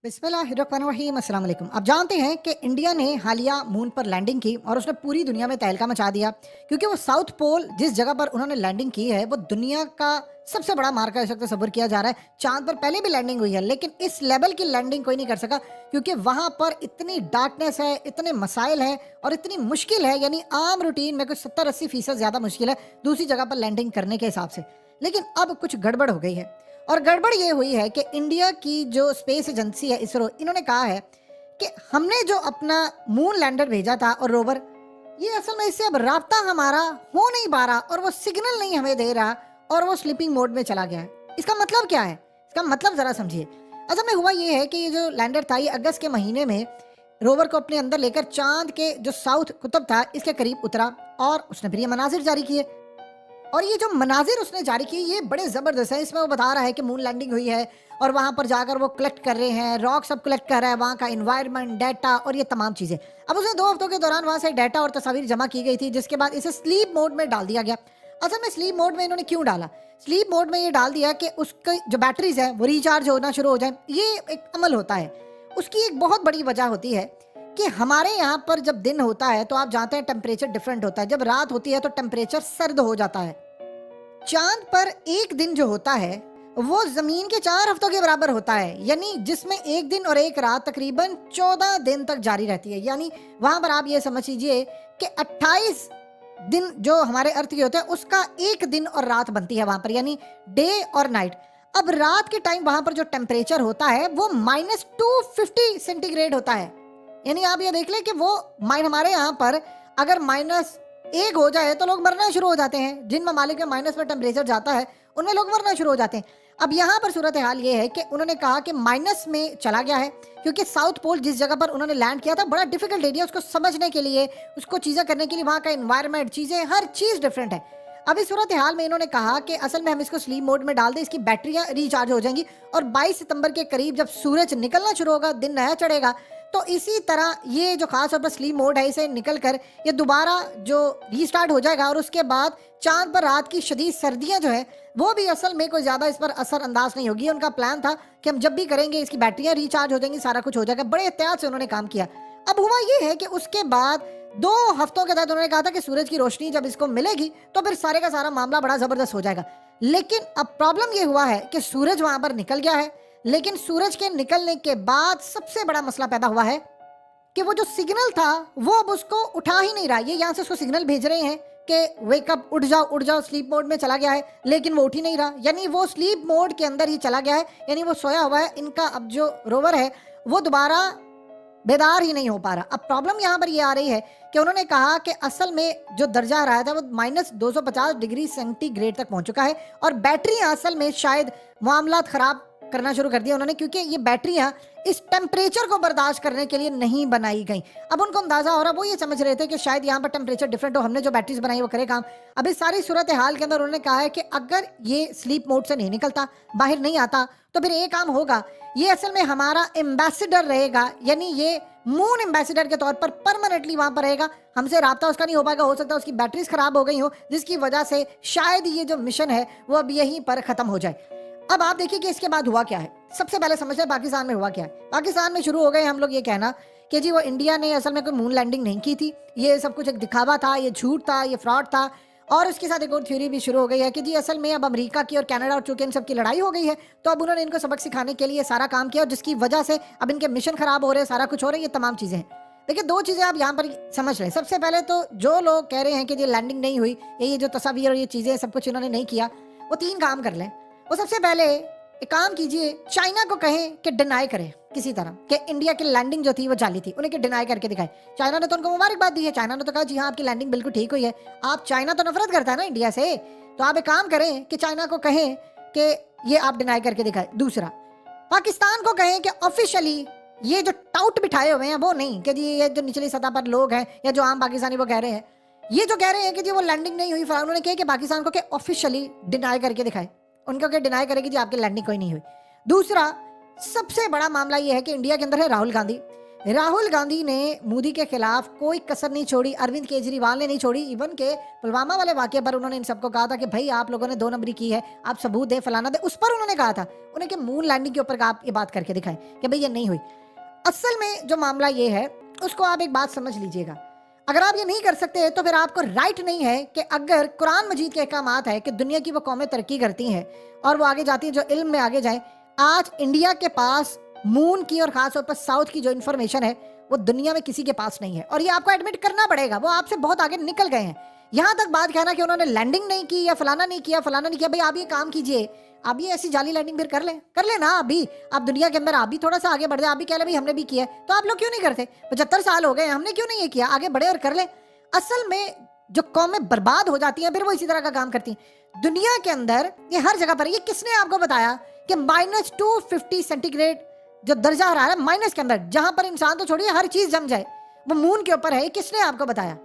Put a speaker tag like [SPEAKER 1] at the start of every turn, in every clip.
[SPEAKER 1] बिस्मिल्लाहिर्रहमानिर्रहीम, अस्सलाम वालेकुम। आप जानते हैं कि इंडिया ने हालिया मून पर लैंडिंग की और उसने पूरी दुनिया में तहलका मचा दिया, क्योंकि वो साउथ पोल जिस जगह पर उन्होंने लैंडिंग की है वो दुनिया का सबसे बड़ा मार्का इस वक्त तस्वर किया जा रहा है। चांद पर पहले भी लैंडिंग हुई है, लेकिन इस लेवल की लैंडिंग कोई नहीं कर सका, क्योंकि वहां पर इतनी डार्कनेस है, इतने मसाइल हैं और इतनी मुश्किल है। यानी आम रूटीन में कुछ 70-80% ज्यादा मुश्किल है दूसरी जगह पर लैंडिंग करने के हिसाब से। लेकिन अब कुछ गड़बड़ हो गई है, और गड़बड़ ये हुई है कि इंडिया की जो स्पेस एजेंसी है इसरो, इन्होंने कहा है कि हमने जो अपना मून लैंडर भेजा था और रोवर, ये असल में इससे अब राब्ता हमारा हो नहीं पा रहा और वो सिग्नल नहीं हमें दे रहा और वो स्लीपिंग मोड में चला गया है। इसका मतलब क्या है? इसका मतलब जरा समझिए। असल में हुआ ये है कि ये जो लैंडर था ये अगस्त के महीने में रोवर को अपने अंदर लेकर चांद के जो साउथ कुतुब था इसके करीब उतरा और उसने फिर ये मनाजिर जारी किए। और ये जो मनाजिर उसने जारी किए ये बड़े ज़बरदस्त है। इसमें वो बता रहा है कि मून लैंडिंग हुई है और वहाँ पर जाकर वो कलेक्ट कर रहे हैं, रॉक सब कलेक्ट कर रहा है, वहाँ का इन्वायरमेंट, डाटा और ये तमाम चीज़ें। अब उसने 2 हफ्तों के दौरान वहाँ से डाटा और तस्वीर जमा की गई थी, जिसके बाद इसे स्लीप मोड में डाल दिया गया। असल में स्लीप मोड में इन्होंने क्यों डाला? स्लीप मोड में ये डाल दिया कि उसकी जो बैटरीज है वो रिचार्ज होना शुरू हो जाए। ये एक अमल होता है। उसकी एक बहुत बड़ी वजह होती है कि हमारे यहाँ पर जब दिन होता है तो आप जानते हैं टेम्परेचर डिफरेंट होता है, जब रात होती है तो टेम्परेचर सर्द हो जाता है। चांद पर एक दिन जो होता है वो जमीन के 4 हफ्तों के बराबर होता है, यानी जिसमें एक दिन और एक रात तकरीबन 14 दिन तक जारी रहती है। यानी वहां पर आप ये समझ लीजिए कि 28 दिन जो हमारे अर्थ के होते हैं उसका एक दिन और रात बनती है वहां पर, यानी डे और नाइट। अब रात के टाइम वहां पर जो टेम्परेचर होता है वो -250 सेंटीग्रेड होता है। यानी आप ये देख लें कि वो हमारे यहाँ पर अगर -1 हो जाए तो लोग मरना शुरू हो जाते हैं। जिन ममालिक में माइनस में टेम्परेचर जाता है उनमें लोग मरना शुरू हो जाते हैं। अब यहाँ पर सूरत हाल ये है कि उन्होंने कहा कि माइनस में चला गया है, क्योंकि साउथ पोल जिस जगह पर उन्होंने लैंड किया था बड़ा डिफिकल्ट एरिया, उसको समझने के लिए, उसको चीज़ें करने के लिए वहाँ का इन्वायरमेंट, चीज़ें, हर चीज़ डिफरेंट है। अब इस सूरत हाल में इन्होंने कहा कि असल में हम इसको स्लीप मोड में डाल दें, इसकी बैटरियां रिचार्ज हो जाएंगी और 22 सितंबर के करीब जब सूरज निकलना शुरू होगा, दिन नया चढ़ेगा, तो इसी तरह ये जो खास तौर पर स्लीप मोड है इसे निकल कर ये दोबारा जो रीस्टार्ट हो जाएगा। और उसके बाद चांद पर रात की शदीद सर्दियां जो है वो भी असल में कोई ज़्यादा इस पर असर अंदाज नहीं होगी। उनका प्लान था कि हम जब भी करेंगे इसकी बैटरियां रिचार्ज हो जाएंगी, सारा कुछ हो जाएगा। बड़े एहतियात से उन्होंने काम किया। अब हुआ ये है कि उसके बाद 2 हफ्तों के तहत उन्होंने कहा था कि सूरज की रोशनी जब इसको मिलेगी तो फिर सारे का सारा मामला बड़ा ज़बरदस्त हो जाएगा। लेकिन अब प्रॉब्लम ये हुआ है कि सूरज वहां पर निकल गया है, लेकिन सूरज के निकलने के बाद सबसे बड़ा मसला पैदा हुआ है कि वो जो सिग्नल था वो अब उसको उठा ही नहीं रहा। ये यहाँ से उसको सिग्नल भेज रहे हैं कि वेकअप, उठ जाओ, स्लीप मोड में चला गया है, लेकिन वो उठ ही नहीं रहा। यानी वो स्लीप मोड के अंदर ही चला गया है, यानी वो सोया हुआ है। इनका अब जो रोवर है वो दोबारा बेदार ही नहीं हो पा रहा। अब प्रॉब्लम यहाँ पर ये आ रही है कि उन्होंने कहा कि असल में जो दर्जा आ रहा था वो -250 डिग्री सेंटीग्रेड तक पहुंच चुका है और बैटरियां असल में शायद मामलात खराब करना शुरू कर दिया उन्होंने, क्योंकि ये बैटरियां इस टेम्परेचर को बर्दाश्त करने के लिए नहीं बनाई गई। अब उनको अंदाजा हो रहा, वो ये समझ रहे थे कि शायद यहाँ पर टेम्परेचर डिफरेंट हो, हमने जो बैटरीज बनाई वो करे काम। अब इस सारी सूरत हाल के अंदर उन्होंने कहा है कि अगर ये स्लीप मोड से नहीं निकलता, बाहर नहीं आता, तो फिर एक काम होगा, ये असल में हमारा एम्बेसडर रहेगा, यानी ये मून एम्बेसडर के तौर पर परमानेंटली वहां पर रहेगा। हमसे राब्ता उसका नहीं हो पाएगा, हो सकता है उसकी बैटरीज खराब हो गई हो, जिसकी वजह से शायद ये जो मिशन है वो अब यहीं पर खत्म हो जाए। अब आप देखिए कि इसके बाद हुआ क्या है। सबसे पहले समझते हैं पाकिस्तान में हुआ क्या है। पाकिस्तान में शुरू हो गए हम लोग ये कहना कि जी वो इंडिया ने असल में कोई मून लैंडिंग नहीं की थी, ये सब कुछ एक दिखावा था, ये झूठ था, ये फ्रॉड था। और उसके साथ एक और थ्योरी भी शुरू हो गई है कि जी असल में अब अमेरिका की और कनाडा और चूंकि इन सब की लड़ाई हो गई है तो अब उन्होंने इनको सबक सिखाने के लिए सारा काम किया, और जिसकी वजह से अब इनके मिशन खराब हो रहे हैं, सारा कुछ हो रहा है। ये तमाम चीज़ें हैं। देखिए 2 चीज़ें आप यहाँ पर समझ रहे हैं। सबसे पहले तो जो लोग कह रहे हैं कि ये लैंडिंग नहीं हुई, ये जो तस्वीर और ये चीज़ें सब कुछ इन्होंने नहीं किया, वो 3 काम कर लें। वो सबसे पहले एक काम कीजिए, चाइना को कहें कि डिनाई करें किसी तरह कि इंडिया की लैंडिंग जो थी वो जाली थी, उन्हें कि डिनाई करके दिखाए। चाइना ने तो उनको मुबारकबाद दी है, चाइना ने तो कहा जी हाँ आपकी लैंडिंग बिल्कुल ठीक हुई है। आप, चाइना तो नफरत करता है ना इंडिया से, तो आप एक काम करें कि चाइना को कहें कि ये आप डिनाई करके दिखाए। दूसरा, पाकिस्तान को कहें कि ऑफिशियली ये जो टाउट बिठाए हुए हैं वो नहीं, कि जी ये जो निचली सतह पर लोग हैं या जो आम पाकिस्तानी वो कह रहे हैं, ये जो कह रहे हैं कि जी वो लैंडिंग नहीं हुई, उन्होंने कहा कि पाकिस्तान को ऑफिशियली डिनाई करके दिखाए, उनको क्या डिनाई करेगी जी आपकी लैंडिंग कोई नहीं हुई। दूसरा सबसे बड़ा मामला ये है कि इंडिया के अंदर है राहुल गांधी। राहुल गांधी ने मोदी के खिलाफ कोई कसर नहीं छोड़ी, अरविंद केजरीवाल ने नहीं छोड़ी, इवन के पुलवामा वाले वाकये पर उन्होंने इन सबको कहा था कि भाई आप लोगों ने 2 नंबरी की है, आप सबूत दे, फलाना दे। उस पर उन्होंने कहा था उन्हें कि मून लैंडिंग के ऊपर आप ये बात करके दिखाएं कि भाई ये नहीं हुई। असल में जो मामला ये है उसको आप एक बात समझ लीजिएगा, अगर आप ये नहीं कर सकते तो फिर आपको राइट नहीं है कि अगर कुरान मजीद के अहकामात है कि दुनिया की वो कौमें तरक्की करती हैं और वो आगे जाती हैं, जो इल्म में आगे जाएं, आज इंडिया के पास मून की और खास तौर पर साउथ की जो इन्फॉर्मेशन है वो दुनिया में किसी के पास नहीं है, और ये आपको एडमिट करना पड़ेगा, वो आपसे बहुत आगे निकल गए हैं। यहाँ तक बात कहना कि उन्होंने लैंडिंग नहीं की या फलाना नहीं किया, फलाना नहीं किया, भाई आप ये काम कीजिए, आप ये ऐसी जाली लैंडिंग फिर कर ले ना। अभी आप दुनिया के अंदर आप भी थोड़ा सा आगे बढ़ जाए, आप भी कह ले भाई हमने भी किया है, तो आप लोग क्यों नहीं करते? 75 साल हो गए, हमने क्यों नहीं ये किया? आगे बढ़े और कर ले। असल में जो कौमें बर्बाद हो जाती हैं फिर वो इसी तरह का काम करती हैं दुनिया के अंदर, ये हर जगह पर। ये किसने आपको बताया कि -250 सेंटीग्रेड जो दर्जा आ रहा है माइनस के अंदर, जहां पर इंसान तो छोड़िए हर चीज जम जाए, वो मून के ऊपर है? ये किसने आपको बताया?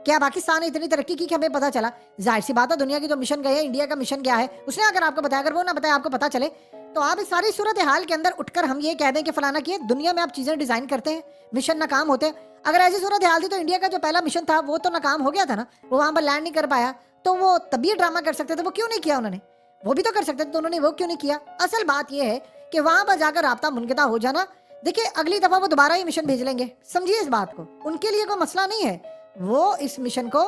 [SPEAKER 1] क्या पाकिस्तान ने इतनी तरक्की की कि हमें पता चला? जाहिर सी बात है, दुनिया की जो मिशन गए हैं, इंडिया का मिशन क्या है, उसने अगर आपको बताया, अगर वो ना बताया आपको पता चले, तो आप इस सारी सूरत हाल के अंदर उठकर हम ये कह दें कि फलाना किए। दुनिया में आप चीजें डिजाइन करते हैं, मिशन नाकाम होते हैं। अगर ऐसी सूरत हाल थी तो इंडिया का जो पहला मिशन था वो तो नाकाम हो गया था ना, वो वहां पर लैंड नहीं कर पाया, तो वो तभी ड्रामा कर सकते थे, वो क्यों नहीं किया उन्होंने? वो भी तो कर सकते थे, तो उन्होंने वो क्यों नहीं किया? असल बात यह है कि वहां पर जाकर राब्ता मुनक़िता हो जाना। देखिए अगली दफा वो दोबारा ही मिशन भेज लेंगे, समझिए इस बात को, उनके लिए कोई मसला नहीं है, वो इस मिशन को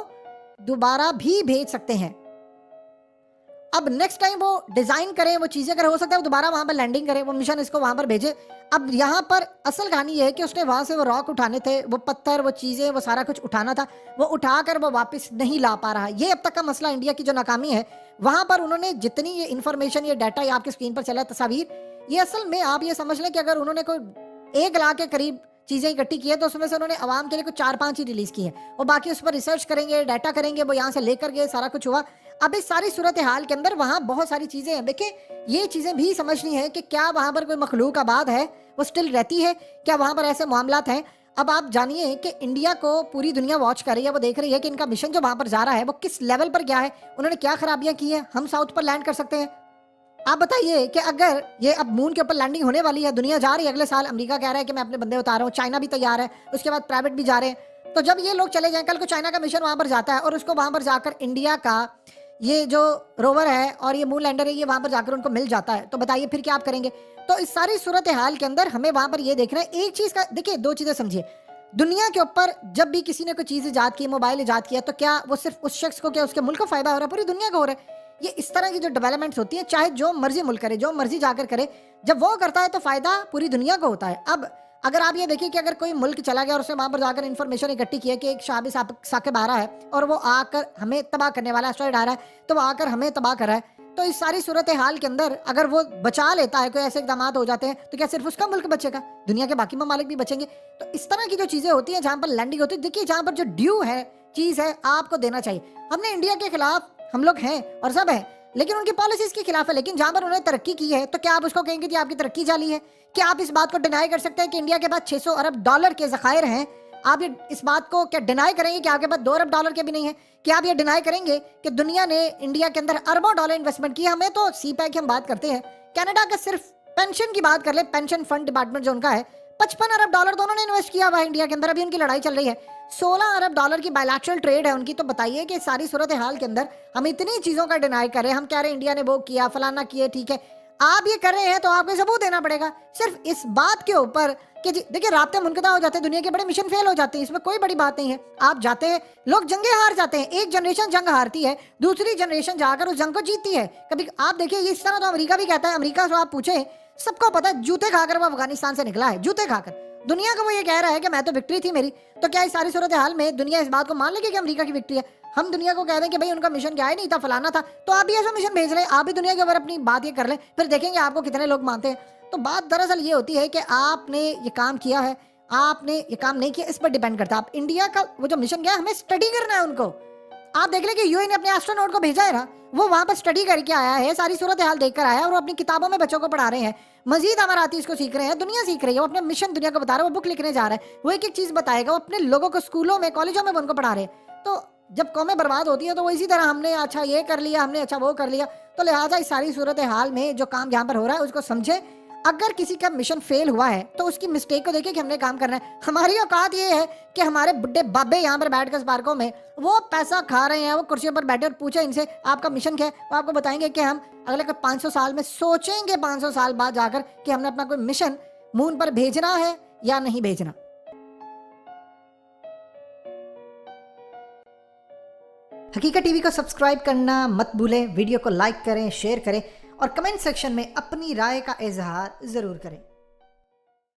[SPEAKER 1] दोबारा भी भेज सकते हैं। अब नेक्स्ट टाइम वो डिजाइन करें, वो चीजें करें, हो सकता है वो दोबारा वहां पर लैंडिंग करें, वो मिशन इसको वहां पर भेजे। अब यहाँ पर असल कहानी ये है कि उसने वहां से वो रॉक उठाने थे, वो पत्थर, वो चीजें, वो सारा कुछ उठाना था, वो उठाकर वो वापस नहीं ला पा रहा। ये अब तक का मसला इंडिया की जो नाकामी है। वहां पर उन्होंने जितनी ये इन्फॉर्मेशन, ये डाटा, ये आपकी स्क्रीन पर चला तस्वीर, ये असल में आप ये समझ लें कि अगर उन्होंने कोई 1 लाख के करीब चीजें इकट्ठी की है तो उसमें से उन्होंने आवाम के लिए कुछ 4-5 ही रिलीज की है, और बाकी उस पर रिसर्च करेंगे, डाटा करेंगे, वो यहाँ से लेकर गए, सारा कुछ हुआ। अब इस सारी सूरत हाल के अंदर वहां बहुत सारी चीजें हैं। देखिए ये चीजें भी समझनी है कि क्या वहां पर कोई मखलूक आबाद है, वो स्टिल रहती है, क्या वहां पर ऐसे मामलात हैं। अब आप जानिए कि इंडिया को पूरी दुनिया वॉच कर रही है, वो देख रही है कि इनका मिशन जो वहां पर जा रहा है वो किस लेवल पर गया है, उन्होंने क्या खराबियां की है। हम साउथ पर लैंड कर सकते हैं। आप बताइए कि अगर ये अब मून के ऊपर लैंडिंग होने वाली है, दुनिया जा रही है अगले साल, अमेरिका कह रहा है कि मैं अपने बंदे उतार रहा हूँ, चाइना भी तैयार है, उसके बाद प्राइवेट भी जा रहे हैं, तो जब ये लोग चले जाएं, कल को चाइना का मिशन वहां पर जाता है और उसको वहां पर जाकर इंडिया का ये जो रोवर है और ये मून लैंडर है ये वहां पर जाकर उनको मिल जाता है, तो बताइए फिर क्या आप करेंगे? तो इस सारी सूरत हाल के अंदर हमें वहां पर ये देखना है एक चीज का। देखिए 2 चीजें समझिए, दुनिया के ऊपर जब भी किसी ने कोई चीज इजाद की, मोबाइल इजाद किया, तो क्या वो सिर्फ उस शख्स को, क्या उसके मुल्क को फायदा हो रहा है? पूरी दुनिया को हो रहा है। ये इस तरह की जो डेवलपमेंट्स होती है, चाहे जो मर्जी मुल्क करे, जो मर्जी जाकर करे, जब वो करता है तो फायदा पूरी दुनिया को होता है। अब अगर आप ये देखिए कि अगर कोई मुल्क चला गया और उसने वहां पर जाकर इन्फॉर्मेशन इकट्ठी की है कि एक शाबी साकिब आ रहा है और वो आकर हमें तबाह करने वाला एस्ट्रॉइड आ रहा है, तो वो आकर हमें तबाह कर रहा है, तो इस सारी सूरत हाल के अंदर अगर वो बचा लेता है, कोई ऐसे इकदाम हो जाते हैं, तो क्या सिर्फ उसका मुल्क बचेगा? दुनिया के बाकी ममालिक भी बचेंगे। तो इस तरह की जो चीजें होती हैं, जहां पर लैंडिंग होती है, देखिए जहां पर जो ड्यू है, चीज है, आपको देना चाहिए। हमने इंडिया के खिलाफ, हम लोग हैं और सब हैं, लेकिन उनकी पॉलिसीज के खिलाफ है। लेकिन जहां पर उन्होंने तरक्की की है, तो क्या आप उसको कहेंगे कि आपकी तरक्की जाली है? क्या आप इस बात को डिनाई कर सकते हैं कि इंडिया के पास 600 अरब डॉलर के ज़खायर हैं? आप ये इस बात को क्या डिनाई करेंगे कि आपके पास 2 अरब डॉलर के भी नहीं है? क्या आप ये डिनाई करेंगे कि दुनिया ने इंडिया के अंदर अरबों डॉलर इन्वेस्टमेंट किया? हमें तो CPEC की हम बात करते हैं, कनाडा का सिर्फ पेंशन की बात कर ले, पेंशन फंड डिपार्टमेंट जो उनका है, 55 अरब डॉलर तो उन्होंने इन्वेस्ट किया हुआ है इंडिया के अंदर। अभी उनकी लड़ाई चल रही है, 16 अरब डॉलर की बायलैटरल ट्रेड है उनकी। तो बताइए कि सारी सूरत हाल के अंदर हम इतनी चीजों का डिनाई करें, हम कह रहे हैं इंडिया ने वो किया, फलाना किए, ठीक है, आप ये कर रहे हैं तो आपको सबूत देना पड़ेगा। सिर्फ इस बात के ऊपर कि जी देखिए राब्ते मुनक़ता हो जाते हैं, दुनिया के बड़े मिशन फेल हो जाते हैं, इसमें कोई बड़ी बात नहीं है। आप जाते हैं, लोग जंगे हार जाते हैं, एक जनरेशन जंग हारती है, दूसरी जनरेशन जाकर उस जंग को जीतती है। कभी आप देखिए इस तरह तो अमेरिका भी कहता है, अमेरिका से आप पूछे, सबको पता है जूते खाकर वो अफगानिस्तान से निकला है, जूते खाकर। दुनिया को वो ये कह रहा है कि मैं तो विक्ट्री थी मेरी। तो क्या इस सारी सूरत हाल में दुनिया इस बात को मान लेगी कि अमेरिका की विक्ट्री है? हम दुनिया को कह दें कि भाई उनका मिशन क्या है, नहीं था, फलाना था, तो आप भी ऐसा मिशन भेज रहे हैं, आप भी दुनिया के ऊपर अपनी बात ये कर लें, फिर देखेंगे आपको कितने लोग मानते हैं। तो बात दरअसल ये होती है कि आपने ये काम किया है, आपने ये काम नहीं किया, इस पर डिपेंड करता है। आप इंडिया का वो जो मिशन गया, हमें स्टडी करना है उनको। आप देख लें कि यूएन ने अपने एस्ट्रोनॉट को भेजा है ना, वो वहां पर स्टडी करके आया है, सारी सूरत हाल देखकर आया है, और वो अपनी किताबों में बच्चों को पढ़ा रहे हैं। मजीद अमाराती इसको सीख रहे हैं, दुनिया सीख रही है, वो अपने मिशन दुनिया को बता रहा है, वो बुक लिखने जा रहा है, वो एक एक चीज बताएगा, वो अपने लोगों को स्कूलों में, कॉलेजों में उनको पढ़ा रहे हैं। तो जब कौमें बर्बाद होती है तो वो इसी तरह हमने अच्छा ये कर लिया, हमने अच्छा वो कर लिया। तो लिहाजा इस सारी सूरत हाल में जो काम यहाँ पर हो रहा है उसको समझे, अगर किसी का मिशन फेल हुआ है तो उसकी मिस्टेक को देखिए कि हमने काम करना है। हमारी औकात ये है कि हमारे बुड्ढे बाबे यहाँ पर बैठ कर पार्कों में वो पैसा खा रहे हैं, वो कुर्सियों पर बैठे और पूछे इनसे आपका मिशन क्या है, वो आपको बताएंगे कि हम अगले 500 साल में सोचेंगे 500 साल बाद जाकर कि हमने अपना कोई मिशन मून पर भेजना है या नहीं भेजना। हकीकत टीवी को सब्सक्राइब करना मत भूलें, वीडियो को लाइक करें, शेयर करें और कमेंट सेक्शन में अपनी राय का इजहार जरूर करें।